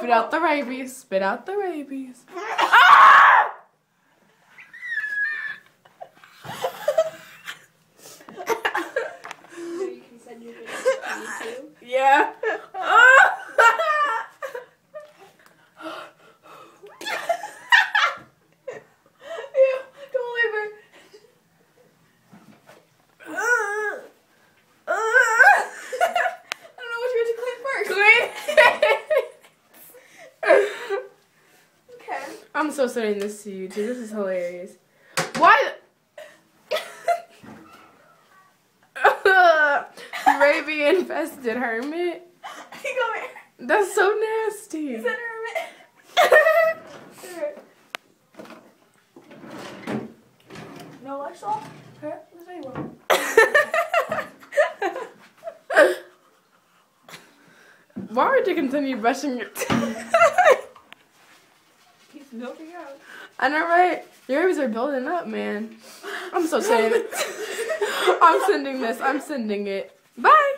Spit out the rabies. Spit out the rabies. Ah! So you can send your videos to YouTube? Yeah. Ew, don't leave her. I don't know which one to clean first. Clean. Okay. I'm so sending this to YouTube. This is hilarious. Why? Rabie infested hermit. Come here. That's so nasty. Is that hermit? No Lexol? Okay, let's say one. Why would you continue brushing your teeth? He's milking out. I know, right? Your rabies are building up, man. I'm so saying it. I'm sending this. I'm sending it. Bye.